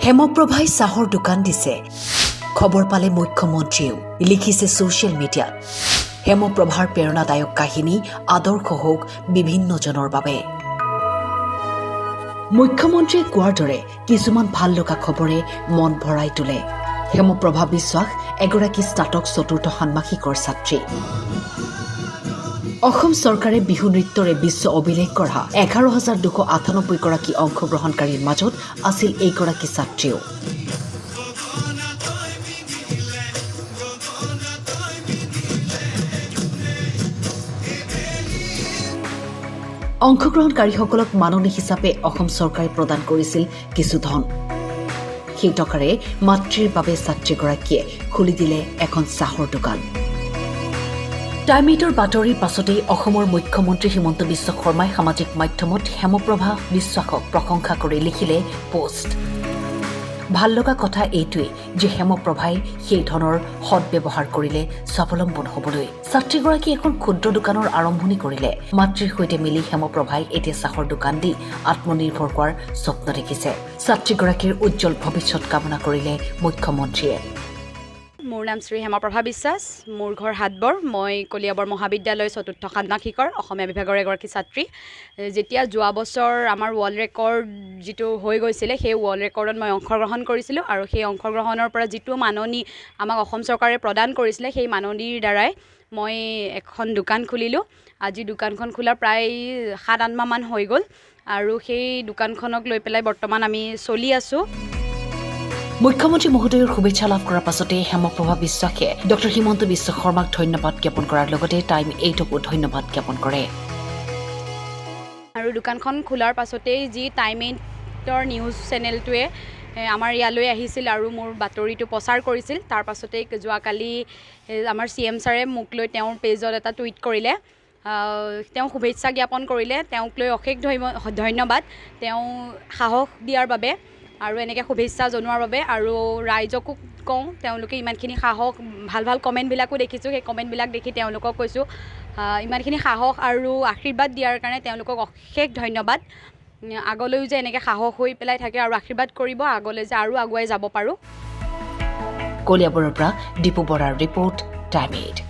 হেমপ্ৰভাই চাহৰ দোকান দিছে খবৰ পালে মুখ্যমন্ত্ৰীও লিখিছে ছ'চিয়েল মিডিয়াত হেমপ্ৰভাৰ প্ৰেৰণাদায়ক কাহিনী আদৰ্শ হোক বিভিন্নজনৰ বাবে মুখ্যমন্ত্ৰীয়ে কোৱাৰ দৰে কিছুমান ভাল লগা খবৰে মন ভৰাই তোলে হেমপ্ৰভা বিশ্বাস এগৰাকী স্নাতক চতুৰ্থ ষান্মাসিকৰ ছাত্ৰী অসম চৰকাৰে বিহু নৃত্যৰে বিশ্ব অভিলেখ কৰা 11,298 গৰাকী অংশগ্ৰহণকাৰীৰ মাজত আছিল এইগৰাকী ছাত্ৰীও অংশগ্ৰহণকাৰীসকলক মাননি হিচাপে অসম চৰকাৰে প্ৰদান কৰিছিল কিছু ধন সেই টকাৰে মাতৃৰ বাবে ছাত্ৰীগৰাকীয়ে খুলি দিলে এখন চাহৰ দোকান টাইম-8ৰ বাতৰিৰ পাছতেই অসমৰ মুখ্যমন্ত্ৰী হিমন্ত বিশ্ব শৰ্মাই সামাজিক মাধ্যমত হেমপ্ৰভা বিশ্বাসক প্ৰশংসা কৰি লিখিলে পোষ্ট ভাল লগা কথা এইটোৱেই যে হেমপ্ৰভাই সেই ধনৰ সৎব্যৱহাৰ কৰিলে স্বাৱলম্বন হ'বলৈ ছাত্ৰীগৰাকী এখন ক্ষুদ্ৰ দোকানৰ আৰম্ভণি কৰিলে মাতৃৰ সৈতে মিলি হেমপ্ৰভাই এতিয়া চাহৰ দোকান দি আত্মনিৰ্ভৰ হোৱাৰ স্বপ্ন দেখিছে ছাত্ৰীগৰাকীৰ উজ্জ্বল ভৱিষ্যত কামনা কৰিলে মুখ্যমন্ত্ৰীয়ে মোৰ নাম শ্ৰী হেমপ্ৰভা বিশ্বাস মোৰ ঘৰ হাটবৰ মই কলিয়াবৰ মহাবিদ্যালয় চতুৰ্থ ষান্মাসিকৰ অসমীয়া বিভাগৰ এগৰাকী ছাত্ৰী যেতিয়া যোৱা বছৰ আমাৰ ৱৰ্ল্ড ৰেকৰ্ড যিটো হৈ গৈছিলে সেই ৱৰ্ল্ড ৰেকৰ্ডত মই অংশগ্ৰহণ কৰিছিলোঁ আৰু সেই অংশগ্ৰহণৰ পৰা যিটো মাননি আমাক অসম চৰকাৰে প্ৰদান কৰিছিলে সেই মাননিৰ দ্বাৰাই মই এখন দোকান খুলিলোঁ আজি দোকানখন খোলা প্ৰায় 7-8 মাহমান হৈ গ'ল আৰু সেই দোকানখনক লৈ পেলাই বৰ্তমান আমি চলি আছোঁ মুখ্যমন্ত্ৰী মহোদয়ৰ শুভেচ্ছা লাভ কৰাৰ পাছতে হেমপ্ৰভা বিশ্বাসে ডক্টৰ হিমন্ত বিশ্ব শৰ্মাক ধন্যবাদ জ্ঞাপন কৰাৰ লগতে টাইম-8কো ধন্যবাদ জ্ঞাপন কৰে আৰু দোকানখন খোলাৰ পাছতেই যি টাইম-8ৰ নিউজ চেনেলটোৱে আমাৰ ইয়ালৈ আহিছিল আৰু মোৰ বাতৰিটো প্ৰচাৰ কৰিছিল তাৰ পাছতেই যোৱাকালি আমাৰ CM ছাৰে মোক লৈ তেওঁৰ পেজত এটা টুইট কৰিলে তেওঁ শুভেচ্ছা জ্ঞাপন কৰিলে তেওঁক লৈ অশেষ ধন্যবাদ তেওঁ সাহস দিয়াৰ বাবে আৰু এনেকৈ শুভেচ্ছা জনোৱাৰ বাবে আৰু ৰাইজকো কওঁ তেওঁলোকে ইমানখিনি সাহস ভাল কমেণ্টবিলাকো দেখিছোঁ সেই কমেণ্টবিলাক দেখি তেওঁলোকক কৈছোঁ ইমানখিনি সাহস আৰু আশীৰ্বাদ দিয়াৰ কাৰণে তেওঁলোকক অশেষ ধন্যবাদ আগলৈও যে এনেকৈ সাহস হৈ পেলাই থাকে আৰু আশীৰ্বাদ কৰিব আগলৈ যে আৰু আগুৱাই যাব পাৰোঁ কলিয়াবৰৰ পৰা দীপু বৰাৰ ৰিপৰ্ট টাইম-8